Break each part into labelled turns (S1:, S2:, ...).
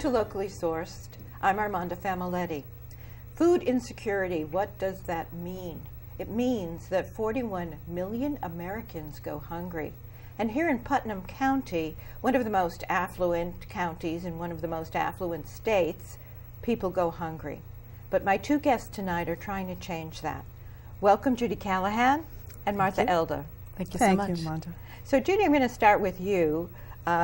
S1: to Locally Sourced. I'm Armanda Familetti. Food insecurity, what does that mean? It means that 41 million Americans go hungry. And here in Putnam County, one of the most affluent counties in one of the most affluent states, people go hungry. But my two guests tonight are trying to change that. Welcome, Judy Callahan and Martha Elder.
S2: Thank you so much.
S3: Thank you, Armanda.
S1: So Judy, I'm going to start with you.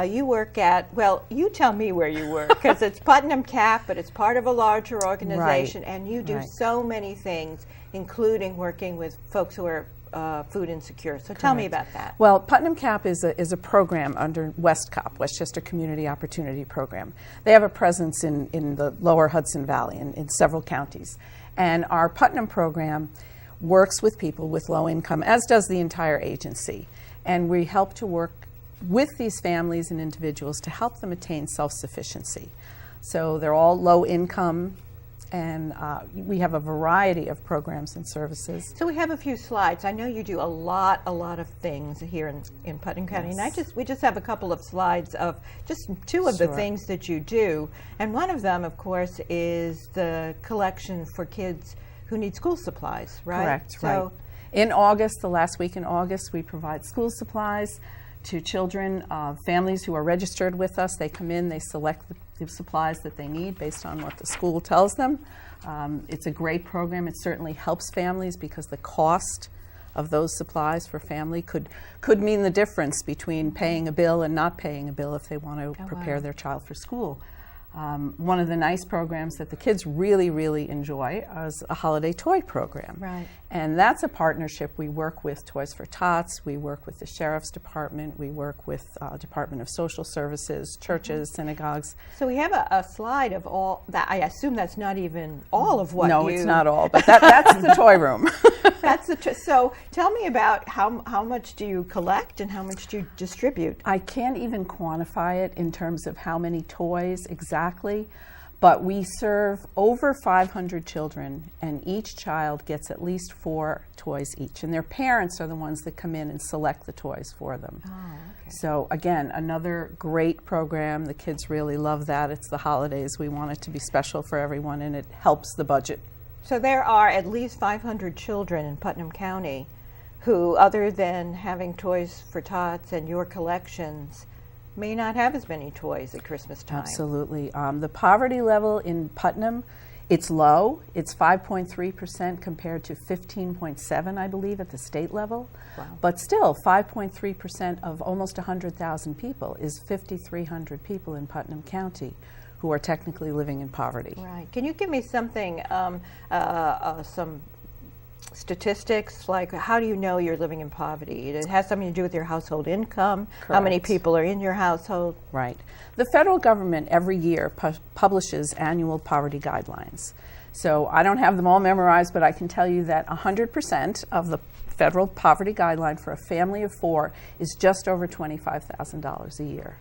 S1: You work at, well, you tell me where you work, because it's Putnam Cap, but it's part of a larger organization, and you do so many things, including working with folks who are food insecure. So tell me about that.
S3: Well, Putnam Cap is a program under WestCOP, Westchester Community Opportunity Program. They have a presence in the lower Hudson Valley in several counties. And our Putnam program works with people with low income, as does the entire agency. And we help to work with these families and individuals to help them attain self-sufficiency. So they're all low income, and we have a variety of programs and services.
S1: So we have a few slides. I know you do a lot of things here in Putnam County, and we just have a couple of slides of just two of the things that you do. And one of them, of course, is the collection for kids who need school supplies, right?
S3: Correct, right. In August, the last week in August, we provide school supplies to children, families who are registered with us. They come in, they select the supplies that they need based on what the school tells them. It's a great program. It certainly helps families because the cost of those supplies for family could mean the difference between paying a bill and not paying a bill if they want to prepare their child for school. One of the nice programs that the kids really enjoy is a holiday toy program.
S1: Right.
S3: And that's a partnership. We work with Toys for Tots, we work with the Sheriff's Department, we work with Department of Social Services, churches, synagogues.
S1: So we have a slide of all that. I assume that's not even all of what
S3: No, it's not all, but that's the toy room.
S1: So tell me about how much do you collect and how much do you distribute?
S3: I can't even quantify it in terms of how many toys exactly, but we serve over 500 children, and each child gets at least 4 toys each, and their parents are the ones that come in and select the toys for them.
S1: Oh, okay.
S3: So again, another great program. The kids really love that. It's the holidays. We want it to be special for everyone, and it helps the budget.
S1: So there are at least 500 children in Putnam County who, other than having Toys for Tots and your collections, may not have as many toys at Christmas time.
S3: Absolutely. The poverty level in Putnam, it's low. It's 5.3% compared to 15.7%, I believe, at the state level.
S1: Wow.
S3: But still, 5.3% of almost 100,000 people is 5,300 people in Putnam County who are technically living in poverty.
S1: Right. Can you give me something, some statistics, like how do you know you're living in poverty? It has something to do with your household income.
S3: Correct.
S1: How many people are in your household?
S3: Right. The federal government every year publishes annual poverty guidelines. So I don't have them all memorized, but I can tell you that 100% of the federal poverty guideline for a family of 4 is just over $25,000 a year.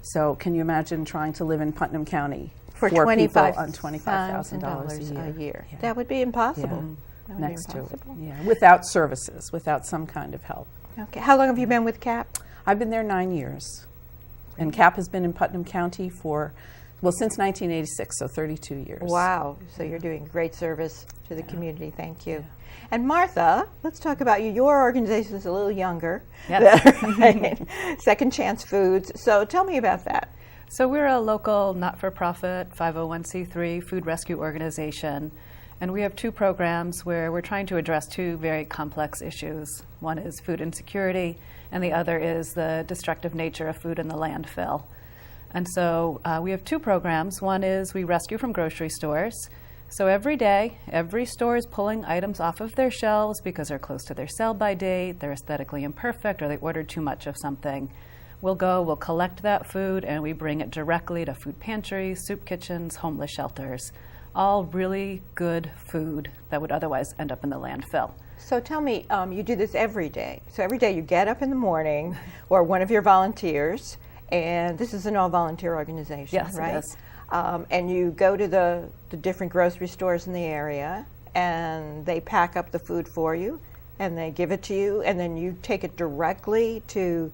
S3: So can you imagine trying to live in Putnam County
S1: for
S3: people on
S1: $25,000 a year? Yeah. That would be impossible.
S3: Yeah.
S1: That would
S3: Next
S1: be impossible.
S3: to it, yeah, without services, without some kind of help.
S1: Okay. How long have you been with CAP?
S3: I've been there 9 years, and CAP has been in Putnam County since 1986, so 32 years.
S1: Wow, so you're doing great service to the community. Thank you. Yeah. And Martha, let's talk about you. Your organization is a little younger.
S2: Yes.
S1: Right? Second Chance Foods. So tell me about that.
S2: So we're a local not-for-profit 501c3 food rescue organization. And we have 2 programs where we're trying to address 2 very complex issues. One is food insecurity, and the other is the destructive nature of food in the landfill. And so we have 2 programs. One is we rescue from grocery stores. So every day, every store is pulling items off of their shelves because they're close to their sell-by date, they're aesthetically imperfect, or they ordered too much of something. We'll collect that food, and we bring it directly to food pantries, soup kitchens, homeless shelters. All really good food that would otherwise end up in the landfill.
S1: So tell me, you do this every day. So every day you get up in the morning, or one of your volunteers, and this is an all-volunteer organization,
S2: yes,
S1: right?
S2: It is.
S1: And you go to the different grocery stores in the area, and they pack up the food for you, and they give it to you, and then you take it directly to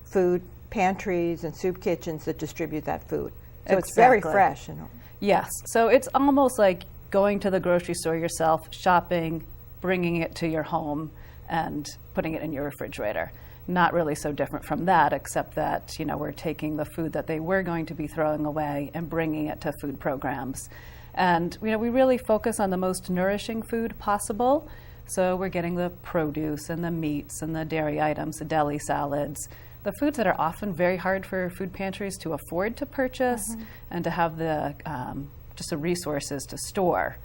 S1: food pantries and soup kitchens that distribute that food. So it's very
S2: Exactly.
S1: fresh.
S2: Yes. So it's almost like going to the grocery store yourself, shopping, bringing it to your home, and putting it in your refrigerator. Not really so different from that, except that, we're taking the food that they were going to be throwing away and bringing it to food programs. And, we really focus on the most nourishing food possible. So we're getting the produce and the meats and the dairy items, the deli salads, the foods that are often very hard for food pantries to afford to purchase and to have the just the resources to store.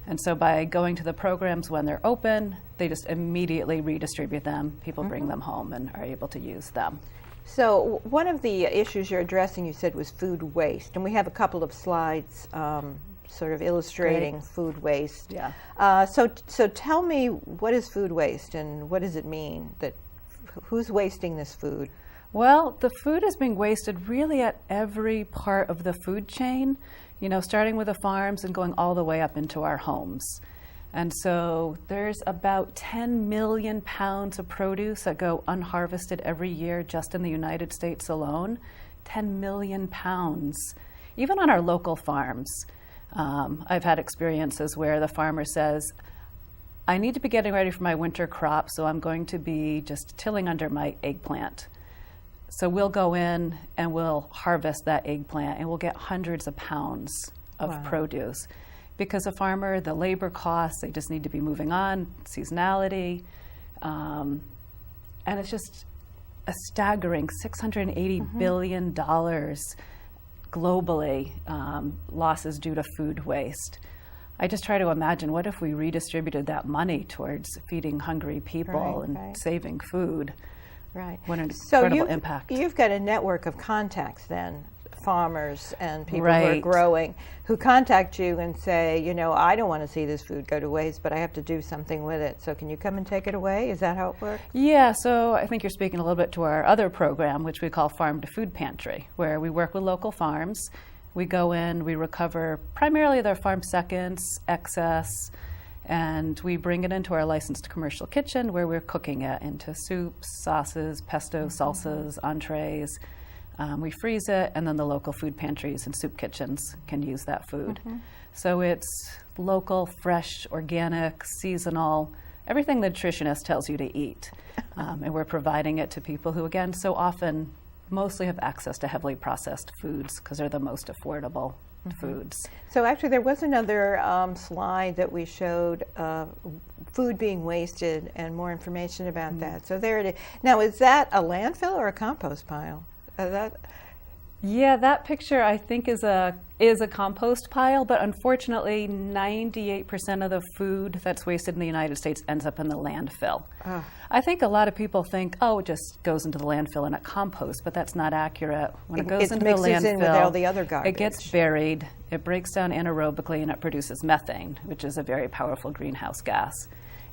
S2: And so by going to the programs when they're open, they just immediately redistribute them. People bring them home and are able to use them.
S1: So one of the issues you're addressing, you said, was food waste. And we have a couple of slides sort of illustrating
S2: Great.
S1: food waste.
S2: Yeah.
S1: So tell me, what is food waste and what does it mean? Who's wasting this food?
S2: Well, the food is being wasted really at every part of the food chain, starting with the farms and going all the way up into our homes. And so there's about 10 million pounds of produce that go unharvested every year just in the United States alone. 10 million pounds. Even on our local farms, I've had experiences where the farmer says, I need to be getting ready for my winter crop, so I'm going to be just tilling under my eggplant. So we'll go in and we'll harvest that eggplant and we'll get hundreds of pounds of
S1: Wow.
S2: produce. Because a farmer, the labor costs, they just need to be moving on, seasonality. And it's just a staggering $680 billion globally, losses due to food waste. I just try to imagine, what if we redistributed that money towards feeding hungry people and saving food?
S1: Right.
S2: What an incredible impact.
S1: You've got a network of contacts then, farmers and people who are
S2: Right.
S1: growing, who contact you and say, I don't want to see this food go to waste, but I have to do something with it. So can you come and take it away? Is that how it works?
S2: Yeah, so I think you're speaking a little bit to our other program, which we call Farm to Food Pantry, where we work with local farms. We go in, we recover primarily their farm seconds, excess, and we bring it into our licensed commercial kitchen where we're cooking it into soups, sauces, pesto, salsas, entrees. We freeze it, and then the local food pantries and soup kitchens can use that food. So it's local, fresh, organic, seasonal, everything the nutritionist tells you to eat. And we're providing it to people who, again, so often mostly have access to heavily processed foods because they're the most affordable foods.
S1: So actually there was another slide that we showed, food being wasted and more information about that. So there it is. Now, is that a landfill or a compost pile?
S2: Yeah, that picture I think is a compost pile, but unfortunately 98% of the food that's wasted in the United States ends up in the landfill. I think a lot of people think, it just goes into the landfill and it composts, but that's not accurate. When it goes into the landfill,
S1: in with all the other garbage.
S2: it gets buried, it breaks down anaerobically, and it produces methane, which is a very powerful greenhouse gas.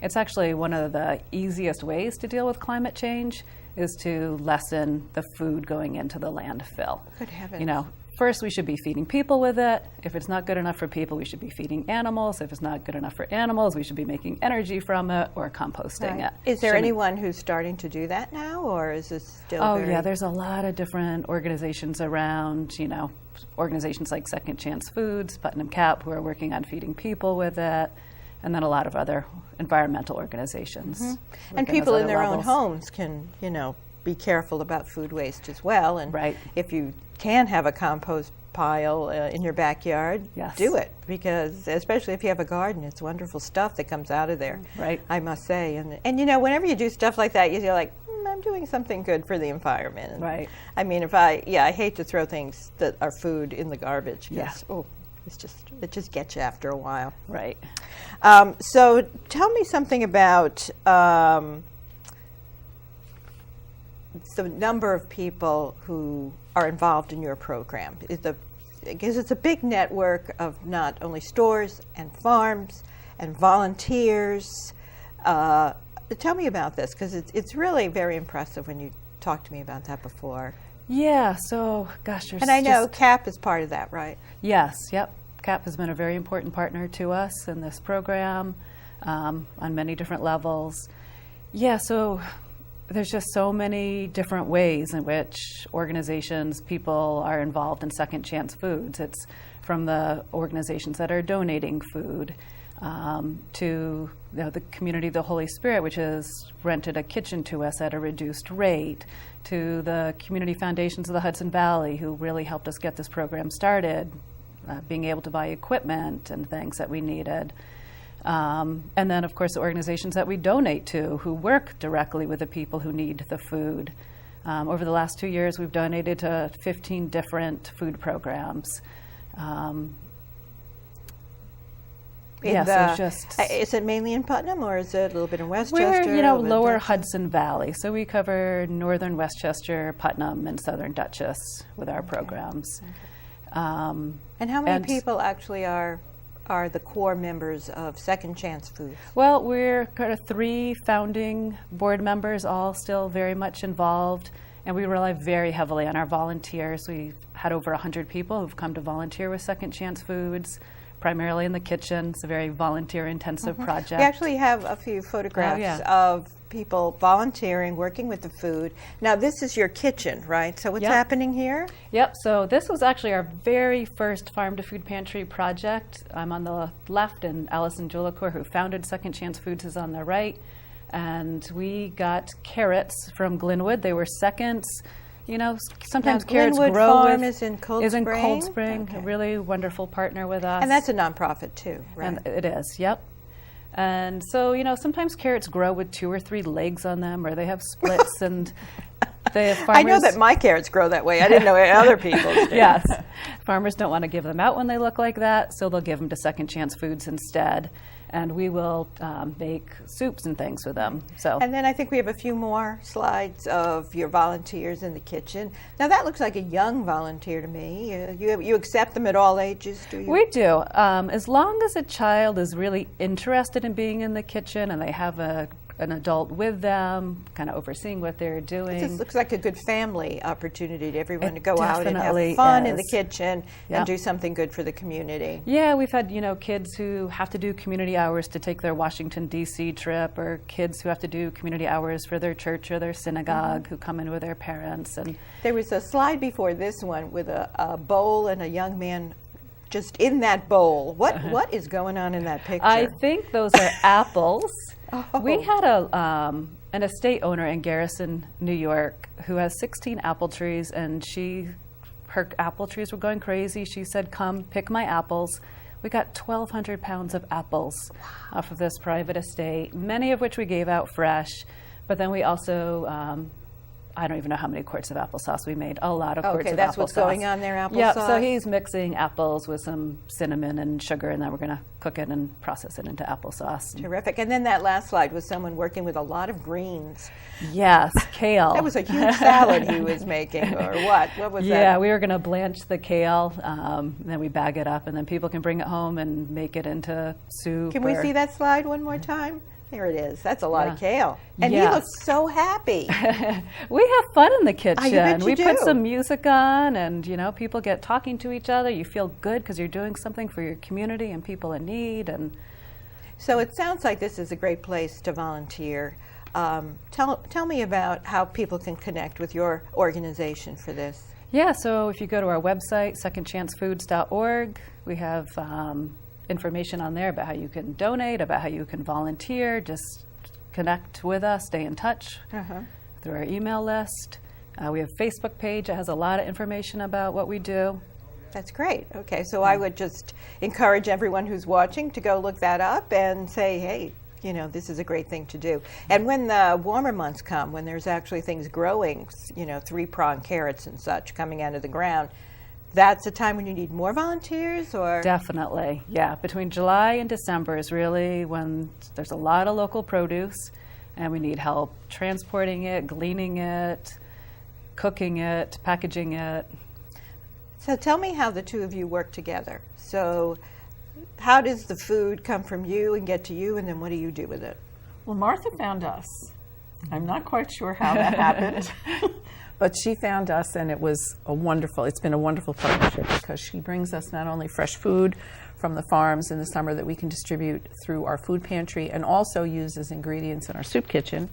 S2: It's actually one of the easiest ways to deal with climate change is to lessen the food going into the landfill.
S1: Good heavens.
S2: First we should be feeding people with it. If it's not good enough for people, we should be feeding animals. If it's not good enough for animals, we should be making energy from it or composting it.
S1: Is there anyone who's starting to do that now, or is this still
S2: yeah, there's a lot of different organizations around, organizations like Second Chance Foods, Putnam Cap, who are working on feeding people with it, and then a lot of other environmental organizations.
S1: And people in their own homes can, be careful about food waste as well. And if you can have a compost pile in your backyard, do it, because especially if you have a garden, it's wonderful stuff that comes out of there. I must say. And whenever you do stuff like that, you feel like, I'm doing something good for the environment. And I mean, I hate to throw things that are food in the garbage. It just gets you after a while. So tell me something about the number of people who are involved in your program. Because it's a big network of not only stores and farms and volunteers. Tell me about this, because it's really very impressive when you talked to me about that before.
S2: Yeah, so, gosh, there's
S1: And I know CAP is part of that, right?
S2: Yes, yep. CAP has been a very important partner to us in this program on many different levels. Yeah, so there's just so many different ways in which organizations, people are involved in Second Chance Foods. It's from the organizations that are donating food to the Community of the Holy Spirit, which has rented a kitchen to us at a reduced rate, to the community foundations of the Hudson Valley who really helped us get this program started, being able to buy equipment and things that we needed. And then, of course, the organizations that we donate to who work directly with the people who need the food. Over the last 2 years, we've donated to 15 different food programs.
S1: Is it mainly in Putnam, or is it a little bit in Westchester?
S2: We're, lower Hudson Valley, so we cover northern Westchester, Putnam, and southern Dutchess with our programs.
S1: Okay. And how many people actually are the core members of Second Chance Foods?
S2: Well, we're kind of 3 founding board members, all still very much involved, and we rely very heavily on our volunteers. We've had over 100 people who've come to volunteer with Second Chance Foods, primarily in the kitchen. It's a very volunteer-intensive project.
S1: We actually have a few photographs of people volunteering, working with the food. Now, this is your kitchen, right? So what's happening here?
S2: Yep, so this was actually our very first Farm to Food Pantry project. I'm on the left, and Allison Jolicoeur, who founded Second Chance Foods, is on the right. And we got carrots from Glenwood. They were seconds. Sometimes carrots
S1: Glenwood
S2: grow
S1: Farm is in Cold
S2: Spring.
S1: Okay.
S2: A really wonderful partner with us.
S1: And that's a nonprofit too, right?
S2: And it is, yep. And so, sometimes carrots grow with 2 or 3 legs on them, or they have splits, and farmers...
S1: I know that my carrots grow that way. I didn't know other people's did.
S2: Yes. Farmers don't want to give them out when they look like that, so they'll give them to Second Chance Foods instead. And we will make soups and things with them.
S1: And then I think we have a few more slides of your volunteers in the kitchen. Now that looks like a young volunteer to me. You accept them at all ages, do you?
S2: We do. As long as a child is really interested in being in the kitchen and they have an adult with them, kind of overseeing what they're doing.
S1: It just looks like a good family opportunity to everyone to go out and have fun in the kitchen and do something good for the community.
S2: Yeah, we've had, kids who have to do community hours to take their Washington, D.C. trip, or kids who have to do community hours for their church or their synagogue who come in with their parents. And
S1: there was a slide before this one with a bowl and a young man just in that bowl. What is going on in that picture?
S2: I think those are apples.
S1: Oh.
S2: We had an estate owner in Garrison, New York, who has 16 apple trees, and her apple trees were going crazy. She said, "Come pick my apples." We got 1,200 pounds of apples off of this private estate, many of which we gave out fresh. But then we also, I don't even know how many quarts of applesauce we made. A lot of quarts of applesauce.
S1: Okay, that's what's going on there, applesauce?
S2: Yeah, so he's mixing apples with some cinnamon and sugar, and then we're going to cook it and process it into applesauce.
S1: Terrific. And then that last slide was someone working with a lot of greens.
S2: Yes, kale.
S1: That was a huge salad he was making, or what? What was that?
S2: Yeah, we were going to blanch the kale, then we bag it up, and then people can bring it home and make it into soup.
S1: Can we see that slide one more time? There it is. That's a lot of kale. And he looks so happy.
S2: We have fun in the kitchen.
S1: I bet you
S2: do. Put some music on, and people get talking to each other. You feel good because you're doing something for your community and people in need. And
S1: so it sounds like this is a great place to volunteer. Tell me about how people can connect with your organization for this.
S2: Yeah, so if you go to our website, secondchancefoods.org, we have information on there about how you can donate, about how you can volunteer, just connect with us, stay in touch through our email list. We have a Facebook page that has a lot of information about what we do.
S1: That's great. Okay, so I would just encourage everyone who's watching to go look that up and say, hey, this is a great thing to do. And when the warmer months come, when there's actually things growing, 3-pronged carrots and such coming out of the ground, that's a time when you need more volunteers, or?
S2: Definitely, yeah. Between July and December is really when there's a lot of local produce, and we need help transporting it, gleaning it, cooking it, packaging it.
S1: So tell me how the two of you work together. So how does the food come from you and get to you, and then what do you do with it?
S3: Well, Martha found us. I'm not quite sure how that happened. But she found us, and it's been a wonderful partnership because she brings us not only fresh food from the farms in the summer that we can distribute through our food pantry and also use as ingredients in our soup kitchen.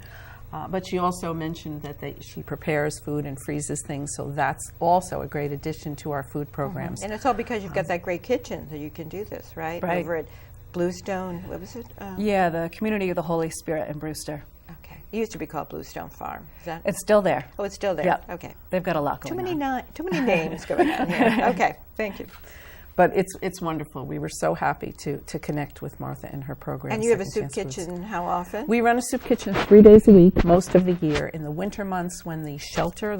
S3: But she also mentioned that she prepares food and freezes things, so that's also a great addition to our food programs.
S1: And it's all because you've got that great kitchen that you can do this, right?
S2: Right.
S1: Over at Bluestone, what was it?
S2: Yeah, the Community of the Holy Spirit in Brewster.
S1: Okay. It used to be called Bluestone Farm. Is that?
S2: It's still there.
S1: Oh, it's still there.
S2: Yeah.
S1: Okay.
S2: They've got a lot going on.
S1: Too many names going on here. Okay. Thank you.
S3: But it's wonderful. We were so happy to connect with Martha and her program.
S1: And you have a
S3: Second
S1: soup
S3: Chance Foods.
S1: kitchen how often?
S3: We run a soup kitchen 3 days a week, most of the year. In the winter months, when the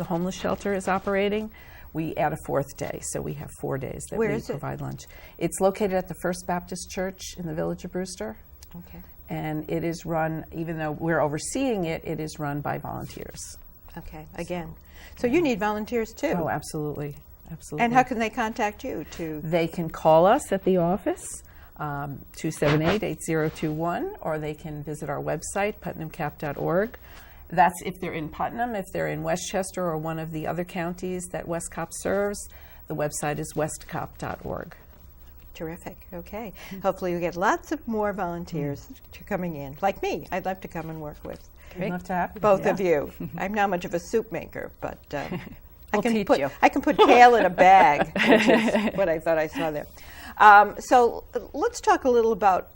S3: homeless shelter, is operating, we add a 4th day. So we have 4 days that
S1: Where
S3: we
S1: is it?
S3: provide lunch. It's located at the First Baptist Church in the village of Brewster.
S1: Okay.
S3: And it is run, even though we're overseeing it, it is run by volunteers.
S1: Okay. Again. So you need volunteers too.
S3: Oh, absolutely. Absolutely.
S1: And how can they contact you
S3: They can call us at the office, 278-8021, or they can visit our website, putnamcap.org. That's if they're in Putnam. If they're in Westchester or one of the other counties that WestCOP serves, the website is westcop.org.
S1: Terrific. Okay. Hopefully you get lots of more volunteers to coming in. Like me. I'd love to come and work with
S3: We'd love to have you.
S1: both of you. I'm not much of a soup maker, but
S2: We'll teach you.
S1: I can put kale in a bag, which is what I thought I saw there. So let's talk a little about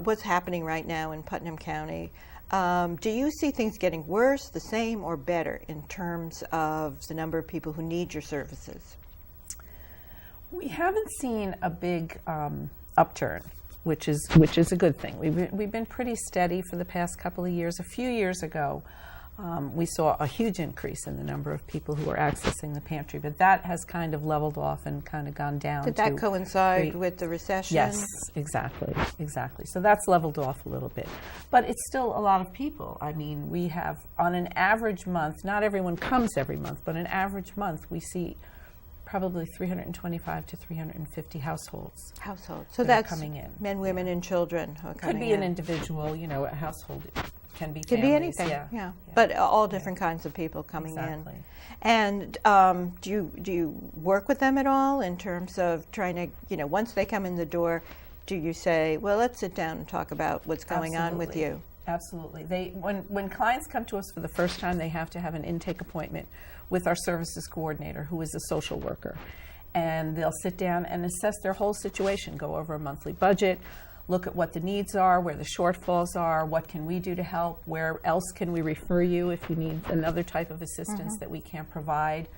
S1: what's happening right now in Putnam County. Do you see things getting worse, the same, or better in terms of the number of people who need your services?
S3: We haven't seen a big upturn, which is a good thing. We've been pretty steady for the past couple of years. A few years ago, we saw a huge increase in the number of people who are accessing the pantry, but that has kind of leveled off and kind of gone down.
S1: Did that coincide with the recession?
S3: Yes, exactly. So that's leveled off a little bit. But it's still a lot of people. I mean, we have, on an average month, not everyone comes every month, but an average month we see probably 325 to 350 households.
S1: So
S3: that are
S1: that's
S3: coming in.
S1: Men, women, and children who are coming in.
S3: Could be an individual, a household. Can be
S1: Can
S3: families,
S1: be anything, yeah. But all different kinds of people coming
S3: Exactly.
S1: in. And do you work with them at all in terms of trying to, once they come in the door, do you say, well, let's sit down and talk about what's going on with you?
S3: Absolutely. When clients come to us for the first time, they have to have an intake appointment with our services coordinator, who is a social worker. And they'll sit down and assess their whole situation, go over a monthly budget, look at what the needs are, where the shortfalls are, what can we do to help, where else can we refer you if you need another type of assistance that we can't provide.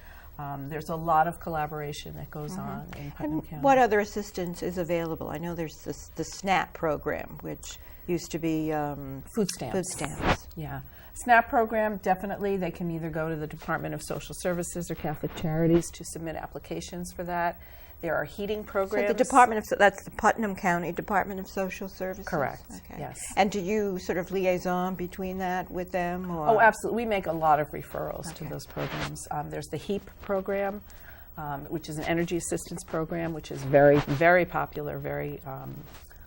S3: There's a lot of collaboration that goes on in Putnam County.
S1: What other assistance is available? I know there's the SNAP program, which used to be
S3: Food stamps.
S1: Food stamps.
S3: Yeah. SNAP program, definitely. They can either go to the Department of Social Services or Catholic Charities to submit applications for that. There are heating programs.
S1: So that's the Putnam County Department of Social Services?
S3: Correct,
S1: Okay.
S3: yes.
S1: And do you sort of liaison between that with them? Or?
S3: Oh, absolutely. We make a lot of referrals to those programs. There's the HEAP program, which is an energy assistance program, which is very, very popular, very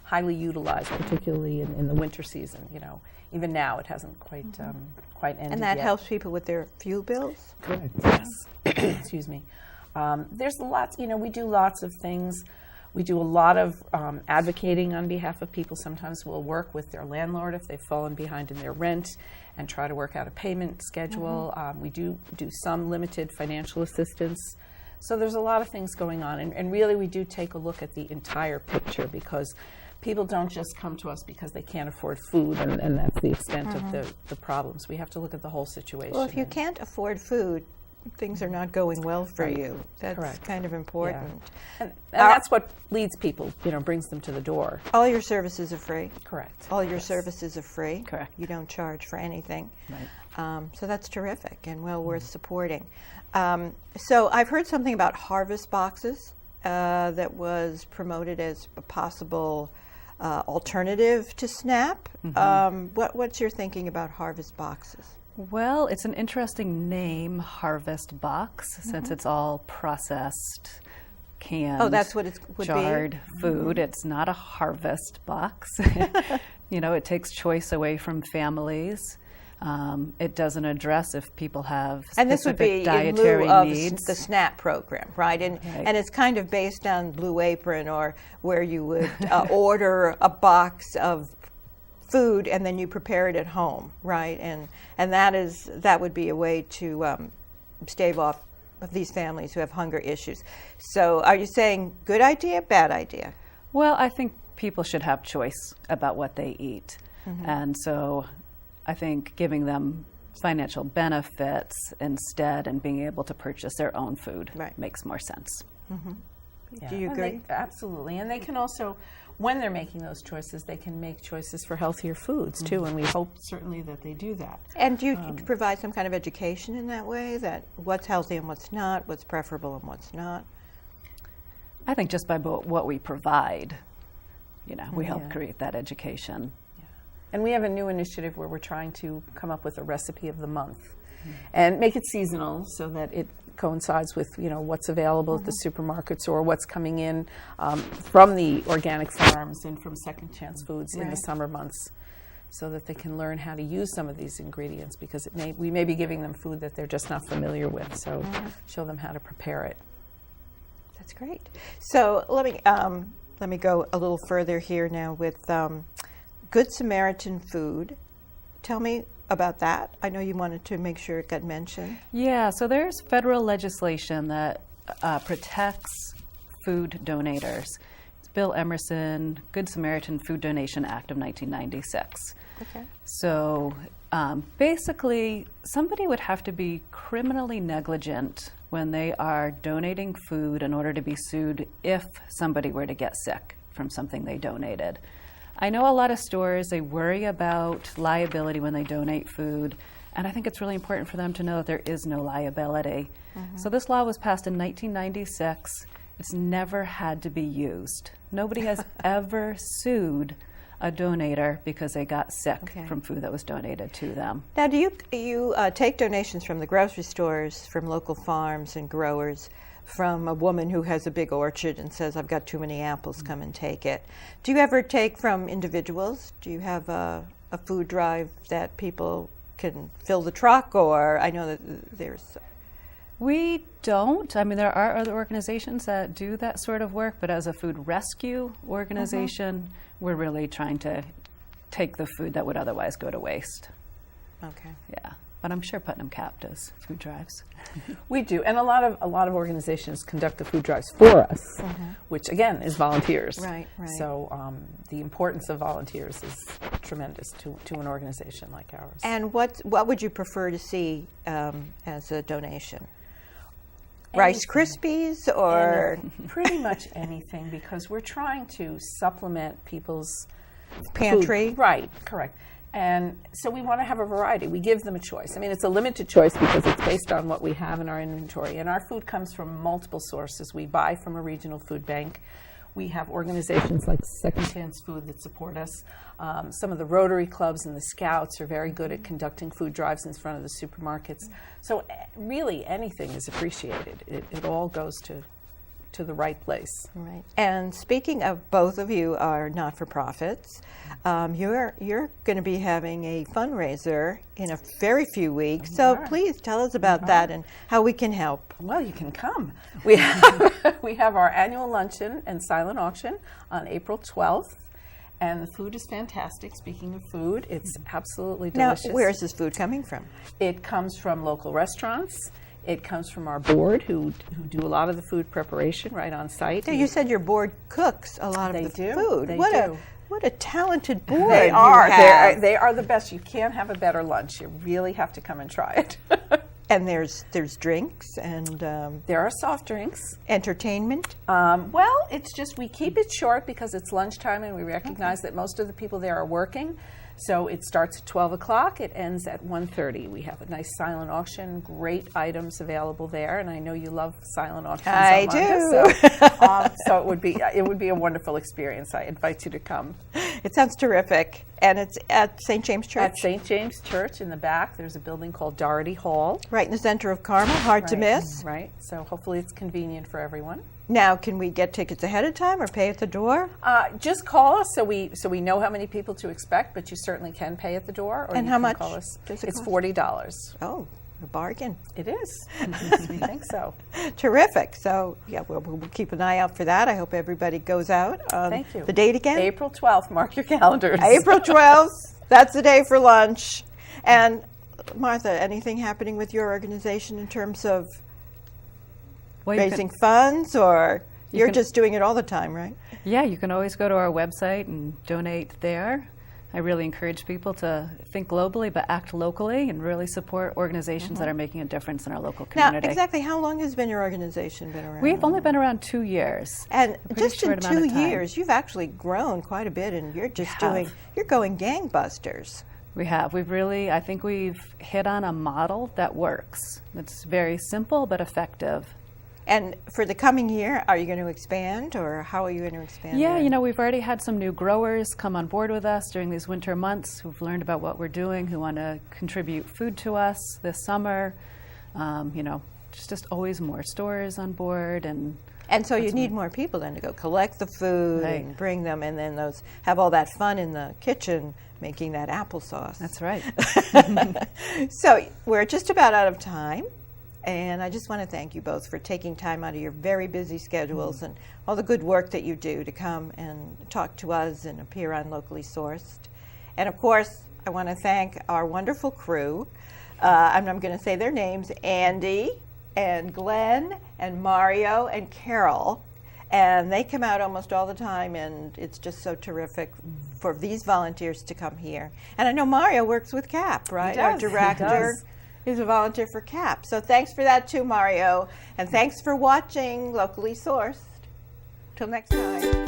S3: highly utilized, particularly in the winter season. Even now it hasn't quite ended
S1: And that
S3: yet.
S1: helps people with their fuel bills?
S3: Correct. Yes. Excuse me. There's lots. We do lots of things. We do a lot of advocating on behalf of people. Sometimes we'll work with their landlord if they've fallen behind in their rent and try to work out a payment schedule. We do some limited financial assistance. So there's a lot of things going on. And really we do take a look at the entire picture, because people don't just come to us because they can't afford food, and that's the extent of the problems. We have to look at the whole situation.
S1: Well, if you can't afford food, things are not going well for you. That's
S3: Correct.
S1: kind of important.
S3: Yeah. And that's what leads people, brings them to the door.
S1: All your services are free?
S3: Correct.
S1: All your services are free?
S2: Correct.
S1: You don't charge for anything?
S2: Right.
S1: So that's terrific and well worth supporting. So I've heard something about harvest boxes that was promoted as a possible alternative to SNAP. What's your thinking about harvest boxes?
S2: Well, it's an interesting name, Harvest Box, since it's all processed, canned,
S1: that's what it would
S2: jarred
S1: be?
S2: food. It's not a harvest box. It takes choice away from families. It doesn't address if people have specific
S1: And this would be
S2: dietary
S1: in lieu of
S2: needs.
S1: the SNAP program, right? And it's kind of based on Blue Apron, or where you would order a box of food and then you prepare it at home, right? And that would be a way to stave off of these families who have hunger issues. So are you saying good idea, bad idea?
S2: Well, I think people should have choice about what they eat. And so I think giving them financial benefits instead and being able to purchase their own food makes more sense.
S3: Yeah.
S1: Do you agree?
S3: Absolutely. And they can also, when they're making those choices, they can make choices for healthier foods too, and we hope certainly that they do that.
S1: And do you provide some kind of education in that way, that what's healthy and what's not, what's preferable and what's not?
S2: I think just by what we provide, we help create that education.
S3: And we have a new initiative where we're trying to come up with a recipe of the month and make it seasonal so that it coincides with what's available at the supermarkets or what's coming in from the organic farms and from Second Chance Foods in the summer months, so that they can learn how to use some of these ingredients, because we may be giving them food that they're just not familiar with. So show them how to prepare it.
S1: That's great. So let me go a little further here now with Good Samaritan food. Tell me about that. I know you wanted to make sure it got mentioned.
S2: Yeah, so there's federal legislation that protects food donators. It's Bill Emerson Good Samaritan Food Donation Act of 1996.
S1: Okay.
S2: So basically, somebody would have to be criminally negligent when they are donating food in order to be sued if somebody were to get sick from something they donated. I know a lot of stores, they worry about liability when they donate food, and I think it's really important for them to know that there is no liability. So this law was passed in 1996. It's never had to be used. Nobody has ever sued a donator because they got sick from food that was donated to them.
S1: Now, do you take donations from the grocery stores, from local farms and growers, from a woman who has a big orchard and says, I've got too many apples, come and take it? Do you ever take from individuals? Do you have a food drive that people can fill the truck, or I know that there's...
S2: We don't. I mean, there are other organizations that do that sort of work, but as a food rescue organization, we're really trying to take the food that would otherwise go to waste.
S1: Okay.
S2: Yeah. But I'm sure Putnam Cap does food drives.
S3: We do, and a lot of organizations conduct the food drives for us, which again is volunteers.
S1: Right.
S3: So the importance of volunteers is tremendous to an organization like ours.
S1: And what would you prefer to see as a donation? Rice Krispies or
S3: pretty much anything, because we're trying to supplement people's
S1: pantry.
S3: Food. Right, correct. And so we want to have a variety. We give them a choice. I mean, it's a limited choice because it's based on what we have in our inventory. And our food comes from multiple sources. We buy from a regional food bank. We have organizations like Second Chance Food that support us. Some of the Rotary clubs and the Scouts are very good at conducting food drives in front of the supermarkets. So really anything is appreciated. It all goes to the right place.
S1: Right. And speaking of, both of you are not-for-profits. You're going to be having a fundraiser in a very few weeks. So please tell us about that and how we can help.
S3: Well, you can come. We have our annual luncheon and silent auction on April 12th. And the food is fantastic. Speaking of food, it's absolutely delicious.
S1: Now, where is this food coming from?
S3: It comes from local restaurants. It comes from our board, who do a lot of the food preparation right on site.
S1: Now, you said your board cooks a lot of the food.
S3: They
S1: what
S3: do.
S1: What a talented board
S3: they
S1: you
S3: are.
S1: have.
S3: They are the best. You can't have a better lunch. You really have to come and try it.
S1: And there's drinks and
S3: there are soft drinks.
S1: Entertainment.
S3: Well, it's just we keep it short because it's lunchtime, and we recognize that most of the people there are working. So it starts at 12 o'clock. It ends at 1:30. We have a nice silent auction, great items available there, and I know you love silent auctions.
S1: I do.
S3: So it would be a wonderful experience. I invite you to come.
S1: It sounds terrific. And it's at St. James Church?
S3: At St. James Church in the back. There's a building called Doherty Hall.
S1: Right in the center of Carmel. Hard to miss.
S3: Right. So hopefully it's convenient for everyone.
S1: Now, can we get tickets ahead of time or pay at the door?
S3: Just call us so we know how many people to expect, but you certainly can pay at the door. Or
S1: and
S3: you
S1: how
S3: can
S1: much
S3: call us.
S1: does it
S3: It's
S1: cost?
S3: $40.
S1: Oh, a bargain.
S3: It is. We think so.
S1: Terrific. So, yeah, we'll keep an eye out for that. I hope everybody goes out.
S3: Thank you.
S1: The date again?
S3: April 12th. Mark your calendars.
S1: April 12th. That's the day for lunch. And, Martha, anything happening with your organization in terms of raising funds, or you're just doing it all the time, right?
S2: Yeah, you can always go to our website and donate there. I really encourage people to think globally but act locally and really support organizations that are making a difference in our local community.
S1: Now, exactly how long has your organization been around?
S2: We've only been around 2 years.
S1: And just in 2 years, you've actually grown quite a bit, and you're just you're going gangbusters.
S2: We have. I think we've hit on a model that works. It's very simple but effective.
S1: And for the coming year, are you going to expand, or how are you going to expand?
S2: Yeah, we've already had some new growers come on board with us during these winter months who've learned about what we're doing, who want to contribute food to us this summer. Just always more stores on board. And
S1: so you need more people then to go collect the food and bring them, and then have all that fun in the kitchen making that applesauce.
S2: That's right.
S1: So we're just about out of time. And I just want to thank you both for taking time out of your very busy schedules and all the good work that you do to come and talk to us and appear on Locally Sourced. And of course, I want to thank our wonderful crew. I'm going to say their names: Andy and Glenn and Mario and Carol. And they come out almost all the time, and it's just so terrific for these volunteers to come here. And I know Mario works with CAP, right?
S3: He does.
S1: Our director. He's a volunteer for CAP. So thanks for that too, Mario. And thanks for watching Locally Sourced. Till next time.